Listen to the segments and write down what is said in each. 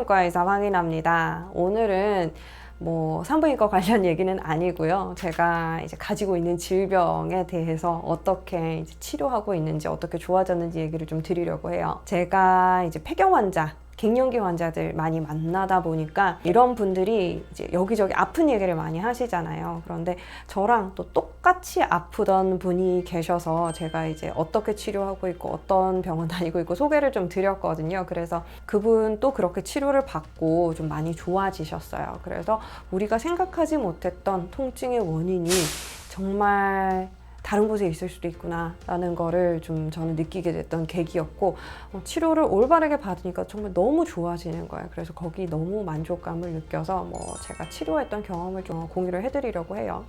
산부인과 의사 황인아입니다. 오늘은 산부인과 관련 얘기는 아니고요. 제가 이제 가지고 있는 질병에 대해서 어떻게 이제 치료하고 있는지, 어떻게 좋아졌는지 얘기를 좀 드리려고 해요. 제가 이제 폐경 환자, 갱년기 환자들 많이 만나다 보니까 이런 분들이 이제 여기저기 아픈 얘기를 많이 하시잖아요. 그런데 저랑 또 똑같이 아프던 분이 계셔서 제가 이제 어떻게 치료하고 있고 어떤 병원 다니고 있고 소개를 좀 드렸거든요. 그래서 그분 또 그렇게 치료를 받고 좀 많이 좋아지셨어요. 그래서 우리가 생각하지 못했던 통증의 원인이 정말 다른 곳에 있을 수도 있구나 라는 거를 좀 저는 느끼게 됐던 계기였고, 치료를 올바르게 받으니까 정말 너무 좋아지는 거예요. 그래서 거기 너무 만족감을 느껴서 제가 치료했던 경험을 좀 공유를 해드리려고 해요.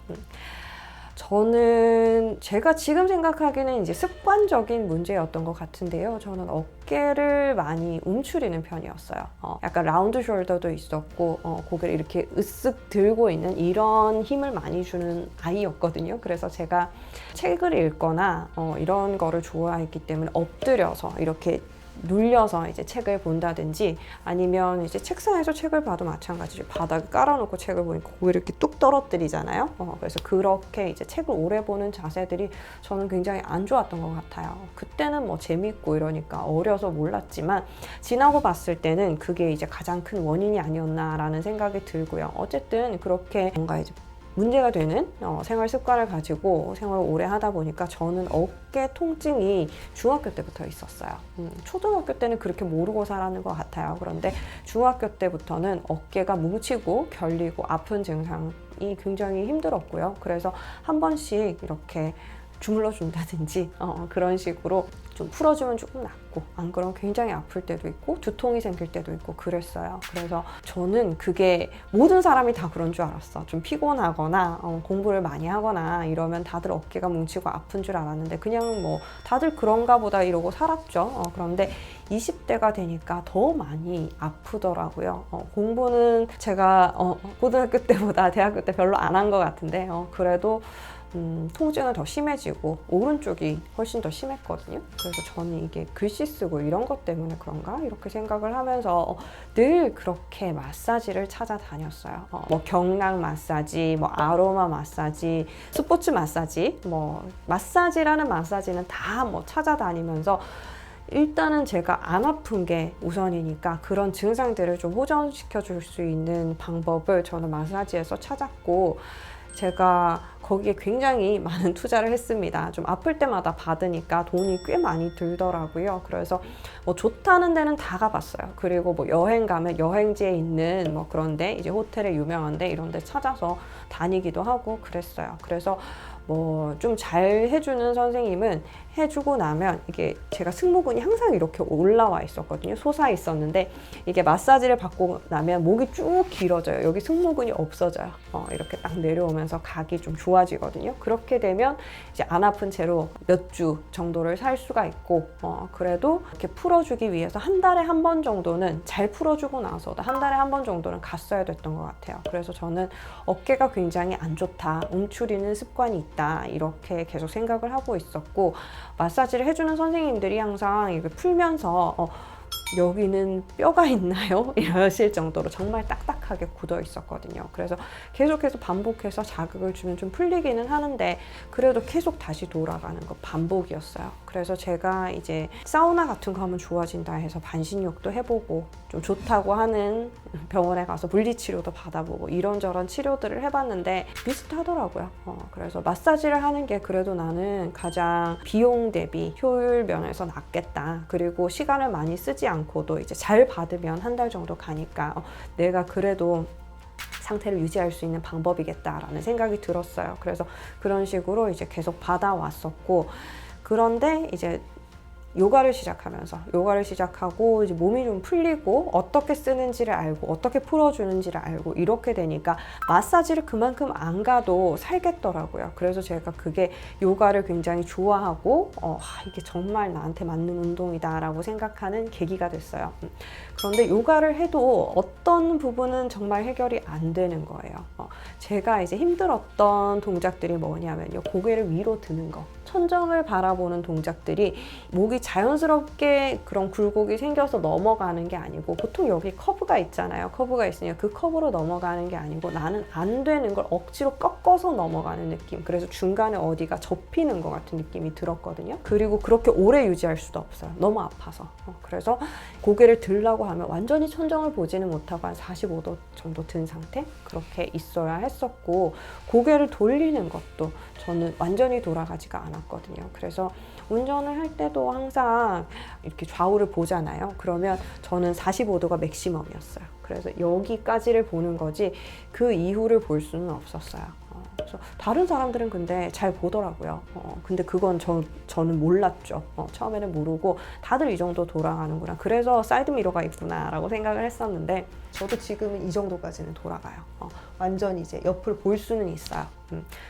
저는 제가 지금 생각하기에는 이제 습관적인 문제였던 것 같은데요. 저는 어깨를 많이 움츠리는 편이었어요. 약간 라운드 숄더도 있었고, 고개를 이렇게 으쓱 들고 있는 이런 힘을 많이 주는 아이였거든요. 그래서 제가 책을 읽거나 이런 거를 좋아했기 때문에 엎드려서 이렇게 눌려서 이제 책을 본다든지, 아니면 이제 책상에서 책을 봐도 마찬가지죠. 바닥에 깔아놓고 책을 보니까 고개를 이렇게 뚝 떨어뜨리잖아요. 그래서 그렇게 이제 책을 오래 보는 자세들이 저는 굉장히 안 좋았던 것 같아요. 그때는 재밌고 이러니까 어려서 몰랐지만, 지나고 봤을 때는 그게 이제 가장 큰 원인이 아니었나라는 생각이 들고요. 어쨌든 그렇게 뭔가 이제 문제가 되는 생활 습관을 가지고 생활을 오래 하다 보니까 저는 어깨 통증이 중학교 때부터 있었어요. 초등학교 때는 그렇게 모르고 살았는 것 같아요. 그런데 중학교 때부터는 어깨가 뭉치고 결리고 아픈 증상이 굉장히 힘들었고요. 그래서 한 번씩 이렇게 주물러 준다든지 그런 식으로 좀 풀어주면 조금 낫고, 안 그러면 굉장히 아플 때도 있고 두통이 생길 때도 있고 그랬어요. 그래서 저는 그게 모든 사람이 다 그런 줄 알았어. 좀 피곤하거나 공부를 많이 하거나 이러면 다들 어깨가 뭉치고 아픈 줄 알았는데, 그냥 다들 그런가 보다 이러고 살았죠. 그런데 20대가 되니까 더 많이 아프더라고요. 공부는 제가 고등학교 때보다 대학교 때 별로 안 한 것 같은데, 그래도 통증은 더 심해지고 오른쪽이 훨씬 더 심했거든요. 그래서 저는 이게 글씨 쓰고 이런 것 때문에 그런가 이렇게 생각을 하면서 늘 그렇게 마사지를 찾아다녔어요. 경락 마사지, 아로마 마사지, 스포츠 마사지, 마사지라는 마사지는 다 찾아다니면서 일단은 제가 안 아픈 게 우선이니까 그런 증상들을 좀 호전시켜 줄 수 있는 방법을 저는 마사지에서 찾았고, 제가 거기에 굉장히 많은 투자를 했습니다. 좀 아플 때마다 받으니까 돈이 꽤 많이 들더라고요. 그래서 좋다는 데는 다 가봤어요. 그리고 여행 가면 여행지에 있는 그런데 이제 호텔에 유명한데 이런 데 찾아서 다니기도 하고 그랬어요. 그래서 좀 잘 해주는 선생님은 해주고 나면 이게 제가 승모근이 항상 이렇게 올라와 있었거든요. 솟아 있었는데 이게 마사지를 받고 나면 목이 쭉 길어져요. 여기 승모근이 없어져요. 이렇게 딱 내려오면서 각이 좀 좋아지거든요. 그렇게 되면 이제 안 아픈 채로 몇 주 정도를 살 수가 있고, 그래도 이렇게 풀어주기 위해서 한 달에 한 번 정도는, 잘 풀어주고 나서도 한 달에 한 번 정도는 갔어야 됐던 것 같아요. 그래서 저는 어깨가 굉장히 안 좋다, 움츠리는 습관이 있다, 이렇게 계속 생각을 하고 있었고, 마사지를 해주는 선생님들이 항상 이렇게 풀면서 여기는 뼈가 있나요? 이러실 정도로 정말 딱딱하게 굳어 있었거든요. 그래서 계속해서 반복해서 자극을 주면 좀 풀리기는 하는데, 그래도 계속 다시 돌아가는 거 반복이었어요. 그래서 제가 이제 사우나 같은 거 하면 좋아진다 해서 반신욕도 해보고, 좀 좋다고 하는 병원에 가서 물리치료도 받아보고 이런저런 치료들을 해봤는데 비슷하더라고요. 그래서 마사지를 하는 게 그래도 나는 가장 비용 대비 효율 면에서 낫겠다. 그리고 시간을 많이 쓰지 않고도 이제 잘 받으면 한 달 정도 가니까 내가 그래도 상태를 유지할 수 있는 방법이겠다라는 생각이 들었어요. 그래서 그런 식으로 이제 계속 받아왔었고, 그런데 이제 요가를 시작하고 이제 몸이 좀 풀리고 어떻게 쓰는지를 알고 어떻게 풀어주는지를 알고 이렇게 되니까 마사지를 그만큼 안 가도 살겠더라고요. 그래서 제가 그게 요가를 굉장히 좋아하고 이게 정말 나한테 맞는 운동이다 라고 생각하는 계기가 됐어요. 그런데 요가를 해도 어떤 부분은 정말 해결이 안 되는 거예요. 제가 이제 힘들었던 동작들이 뭐냐면요, 고개를 위로 드는 거. 천정을 바라보는 동작들이 목이 자연스럽게 그런 굴곡이 생겨서 넘어가는 게 아니고, 보통 여기 커브가 있잖아요. 커브가 있으니까 그 커브로 넘어가는 게 아니고 나는 안 되는 걸 억지로 꺾어서 넘어가는 느낌. 그래서 중간에 어디가 접히는 것 같은 느낌이 들었거든요. 그리고 그렇게 오래 유지할 수도 없어요. 너무 아파서. 그래서 고개를 들라고 하면 완전히 천정을 보지는 못하고 한 45도 정도 든 상태? 그렇게 있어야 했었고, 고개를 돌리는 것도 저는 완전히 돌아가지가 않았거든요. 그래서 운전을 할 때도 항상 이렇게 좌우를 보잖아요. 그러면 저는 45도가 맥시멈이었어요. 그래서 여기까지를 보는 거지 그 이후를 볼 수는 없었어요. 그래서 다른 사람들은 근데 잘 보더라고요. 근데 그건 저는 몰랐죠. 처음에는 모르고 다들 이 정도 돌아가는구나. 그래서 사이드미러가 있구나 라고 생각을 했었는데, 저도 지금은 이 정도까지는 돌아가요. 완전 이제 옆을 볼 수는 있어요.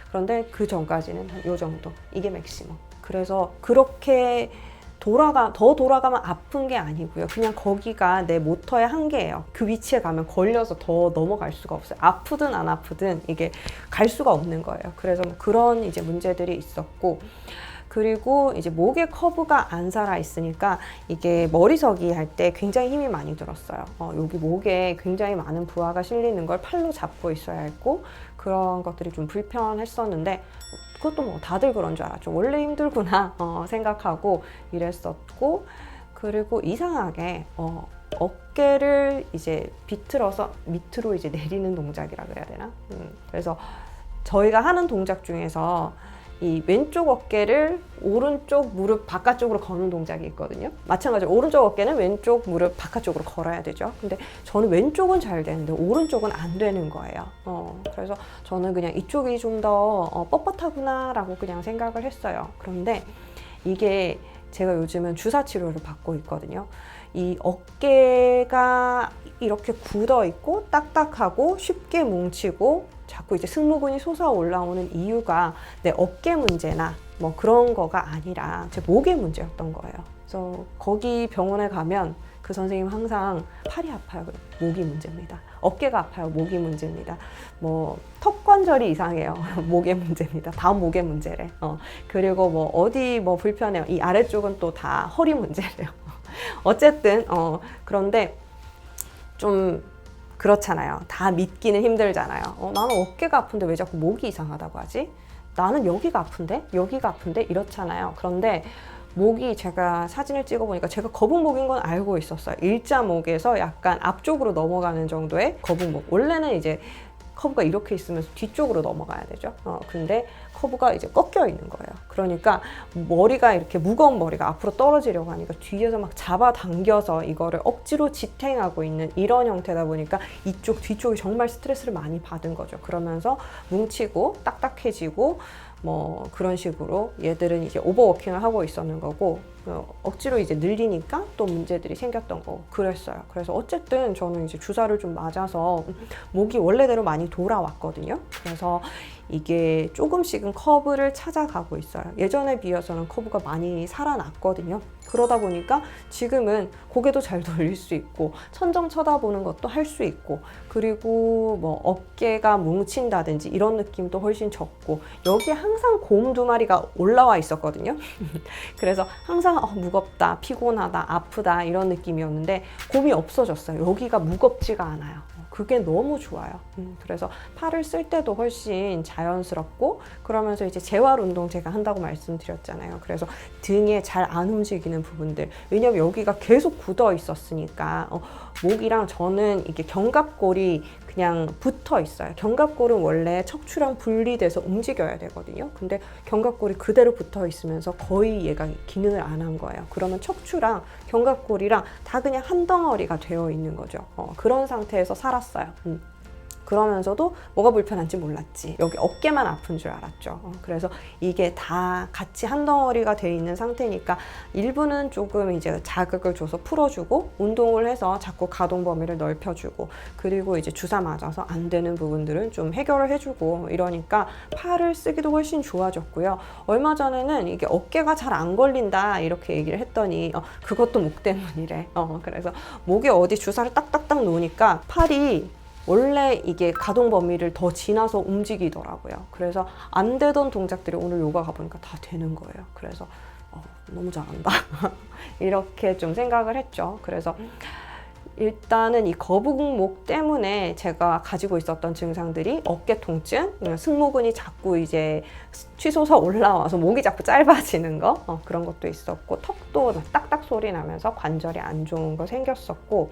그런데 그 전까지는 한 요 정도. 이게 맥시멈. 그래서 그렇게 더 돌아가면 아픈 게 아니고요. 그냥 거기가 내 모터의 한계예요. 그 위치에 가면 걸려서 더 넘어갈 수가 없어요. 아프든 안 아프든 이게 갈 수가 없는 거예요. 그래서 그런 이제 문제들이 있었고, 그리고 이제 목에 커브가 안 살아 있으니까 이게 머리서기 할 때 굉장히 힘이 많이 들었어요. 여기 목에 굉장히 많은 부하가 실리는 걸 팔로 잡고 있어야 했고, 그런 것들이 좀 불편했었는데, 그것도 뭐 다들 그런 줄 알았죠. 원래 힘들구나 생각하고 이랬었고, 그리고 이상하게 어깨를 이제 비틀어서 밑으로 이제 내리는 동작이라 그래야 되나? 그래서 저희가 하는 동작 중에서 이 왼쪽 어깨를 오른쪽 무릎 바깥쪽으로 거는 동작이 있거든요. 마찬가지로 오른쪽 어깨는 왼쪽 무릎 바깥쪽으로 걸어야 되죠. 근데 저는 왼쪽은 잘 되는데 오른쪽은 안 되는 거예요. 그래서 저는 그냥 이쪽이 좀 더 뻣뻣하구나 라고 그냥 생각을 했어요. 그런데 이게 제가 요즘은 주사 치료를 받고 있거든요. 이 어깨가 이렇게 굳어 있고 딱딱하고 쉽게 뭉치고 자꾸 이제 승모근이 솟아 올라오는 이유가 내 어깨 문제나 뭐 그런 거가 아니라 제 목의 문제였던 거예요. 그래서 거기 병원에 가면 그 선생님 항상 팔이 아파요. 목이 문제입니다. 어깨가 아파요. 목이 문제입니다. 뭐 턱관절이 이상해요. 목의 문제입니다. 다 목의 문제래. 그리고 뭐 어디 뭐 불편해요. 이 아래쪽은 또 다 허리 문제래요. 어쨌든 그런데 좀 그렇잖아요. 다 믿기는 힘들잖아요. 나는 어깨가 아픈데 왜 자꾸 목이 이상하다고 하지? 나는 여기가 아픈데? 여기가 아픈데? 이렇잖아요. 그런데 목이 제가 사진을 찍어보니까 제가 거북목인 건 알고 있었어요. 일자목에서 약간 앞쪽으로 넘어가는 정도의 거북목. 원래는 이제 커브가 이렇게 있으면서 뒤쪽으로 넘어가야 되죠. 근데 커브가 이제 꺾여 있는 거예요. 그러니까 머리가 이렇게 무거운 머리가 앞으로 떨어지려고 하니까 뒤에서 막 잡아당겨서 이거를 억지로 지탱하고 있는 이런 형태다 보니까 이쪽 뒤쪽이 정말 스트레스를 많이 받은 거죠. 그러면서 뭉치고 딱딱해지고 뭐 그런 식으로 얘들은 이제 오버워킹을 하고 있었는 거고, 억지로 이제 늘리니까 또 문제들이 생겼던 거고 그랬어요. 그래서 어쨌든 저는 이제 주사를 좀 맞아서 목이 원래대로 많이 돌아왔거든요. 그래서 이게 조금씩은 커브를 찾아가고 있어요. 예전에 비해서는 커브가 많이 살아났거든요. 그러다 보니까 지금은 고개도 잘 돌릴 수 있고 천정 쳐다보는 것도 할 수 있고, 그리고 뭐 어깨가 뭉친다든지 이런 느낌도 훨씬 적고, 여기에 항상 곰 2마리가 올라와 있었거든요. 그래서 항상 무겁다, 피곤하다, 아프다 이런 느낌이었는데 곰이 없어졌어요. 여기가 무겁지가 않아요. 그게 너무 좋아요. 그래서 팔을 쓸 때도 훨씬 자연스럽고, 그러면서 이제 재활 운동 제가 한다고 말씀드렸잖아요. 그래서 등에 잘 안 움직이는 부분들, 왜냐면 여기가 계속 굳어 있었으니까 목이랑 저는 이게 견갑골이 그냥 붙어 있어요. 견갑골은 원래 척추랑 분리돼서 움직여야 되거든요. 근데 견갑골이 그대로 붙어 있으면서 거의 얘가 기능을 안 한 거예요. 그러면 척추랑 견갑골이랑 다 그냥 한 덩어리가 되어 있는 거죠. 그런 상태에서 살았어요. 그러면서도 뭐가 불편한지 몰랐지. 여기 어깨만 아픈 줄 알았죠. 그래서 이게 다 같이 한 덩어리가 돼 있는 상태니까 일부는 조금 이제 자극을 줘서 풀어주고, 운동을 해서 자꾸 가동 범위를 넓혀주고, 그리고 이제 주사 맞아서 안 되는 부분들은 좀 해결을 해주고, 이러니까 팔을 쓰기도 훨씬 좋아졌고요. 얼마 전에는 이게 어깨가 잘 안 걸린다 이렇게 얘기를 했더니 그것도 목 때문이래. 그래서 목에 어디 주사를 딱딱딱 놓으니까 팔이 원래 이게 가동 범위를 더 지나서 움직이더라고요. 그래서 안 되던 동작들이 오늘 요가 가보니까 다 되는 거예요. 그래서 너무 잘한다. 이렇게 좀 생각을 했죠. 그래서 일단은 이 거북목 때문에 제가 가지고 있었던 증상들이 어깨 통증, 승모근이 자꾸 이제 치솟아 올라와서 목이 자꾸 짧아지는 거, 그런 것도 있었고, 턱도 딱딱 소리 나면서 관절이 안 좋은 거 생겼었고,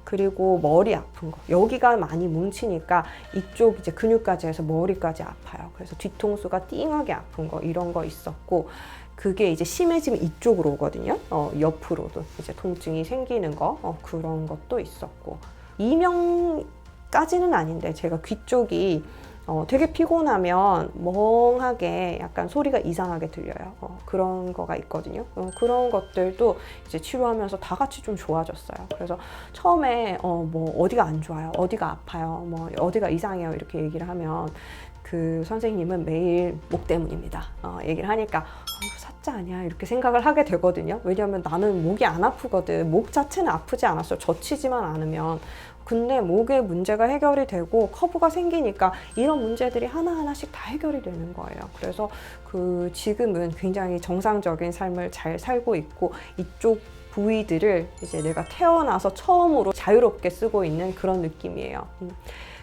그리고 머리 아픈 거, 여기가 많이 뭉치니까 이쪽 이제 근육까지 해서 머리까지 아파요. 그래서 뒤통수가 띵하게 아픈 거, 이런 거 있었고, 그게 이제 심해지면 이쪽으로 오거든요. 옆으로도 이제 통증이 생기는 거, 그런 것도 있었고. 이명까지는 아닌데 제가 귀 쪽이 되게 피곤하면 멍하게 약간 소리가 이상하게 들려요. 그런 거가 있거든요. 그런 것들도 이제 치료하면서 다 같이 좀 좋아졌어요. 그래서 처음에 뭐 어디가 안 좋아요, 어디가 아파요, 뭐 어디가 이상해요 이렇게 얘기를 하면 그 선생님은 매일 목 때문입니다. 얘기를 하니까 이거 사짜 아니야 이렇게 생각을 하게 되거든요. 왜냐하면 나는 목이 안 아프거든. 목 자체는 아프지 않았어. 젖히지만 않으면. 근데 목에 문제가 해결이 되고 커브가 생기니까 이런 문제들이 하나하나씩 다 해결이 되는 거예요. 그래서 지금은 굉장히 정상적인 삶을 잘 살고 있고 이쪽 부위들을 이제 내가 태어나서 처음으로 자유롭게 쓰고 있는 그런 느낌이에요.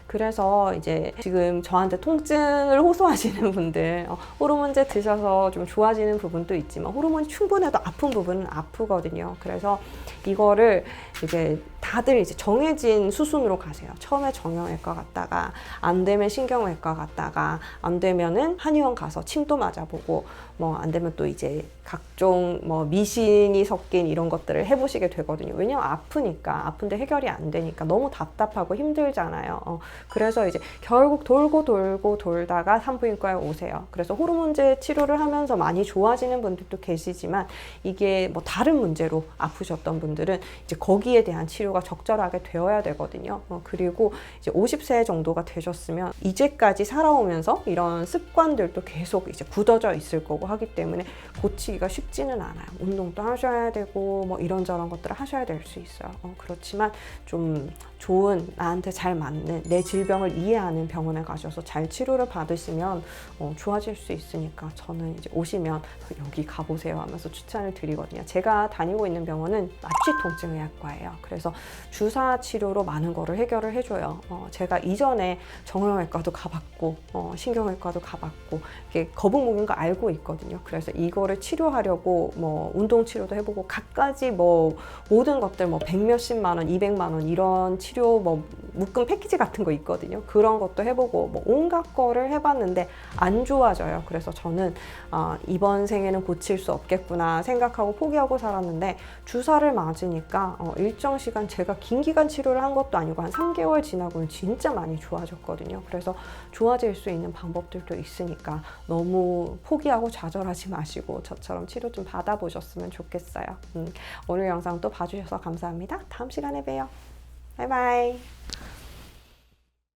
그래서 이제 지금 저한테 통증을 호소하시는 분들, 호르몬제 드셔서 좀 좋아지는 부분도 있지만 호르몬이 충분해도 아픈 부분은 아프거든요. 그래서 이거를 이제 다들 이제 정해진 수순으로 가세요. 처음에 정형외과 갔다가 안 되면 신경외과 갔다가 안 되면은 한의원 가서 침도 맞아보고 뭐 안 되면 또 이제 각종 뭐 미신이 섞인 이런 것들을 해보시게 되거든요. 왜냐면 아프니까, 아픈데 해결이 안 되니까 너무 답답하고 힘들잖아요. 그래서 이제 결국 돌고 돌고 돌다가 산부인과에 오세요. 그래서 호르몬제 치료를 하면서 많이 좋아지는 분들도 계시지만 이게 뭐 다른 문제로 아프셨던 분들은 이제 거기에 대한 치료가 적절하게 되어야 되거든요. 그리고 이제 50세 정도가 되셨으면 이제까지 살아오면서 이런 습관들도 계속 이제 굳어져 있을 거고 하기 때문에 고치기가 쉽지는 않아요. 운동도 하셔야 되고 뭐 이런저런 것들을 하셔야 될 수 있어요. 그렇지만 좀 좋은, 나한테 잘 맞는, 내 질병을 이해하는 병원에 가셔서 잘 치료를 받으시면 좋아질 수 있으니까 저는 이제 오시면 여기 가보세요 하면서 추천을 드리거든요. 제가 다니고 있는 병원은 마취통증의학과예요. 그래서 주사 치료로 많은 거를 해결을 해줘요. 제가 이전에 정형외과도 가봤고 신경외과도 가봤고 이게 거북목인 거 알고 있거든요. 그래서 이거를 치료하려고 뭐 운동 치료도 해보고 갖가지 뭐 모든 것들 뭐 100몇십만 원, 200만 원 이런 치료 뭐 묶음 패키지 같은 거 있거든요. 그런 것도 해보고 뭐 온갖 거를 해봤는데 안 좋아져요. 그래서 저는 이번 생에는 고칠 수 없겠구나 생각하고 포기하고 살았는데 주사를 맞으니까 일정 시간, 제가 긴 기간 치료를 한 것도 아니고 한 3개월 지나고는 진짜 많이 좋아졌거든요. 그래서 좋아질 수 있는 방법들도 있으니까 너무 포기하고 좌절하지 마시고 저처럼 치료 좀 받아보셨으면 좋겠어요. 오늘 영상 또 봐주셔서 감사합니다. 다음 시간에 봬요. 바이바이.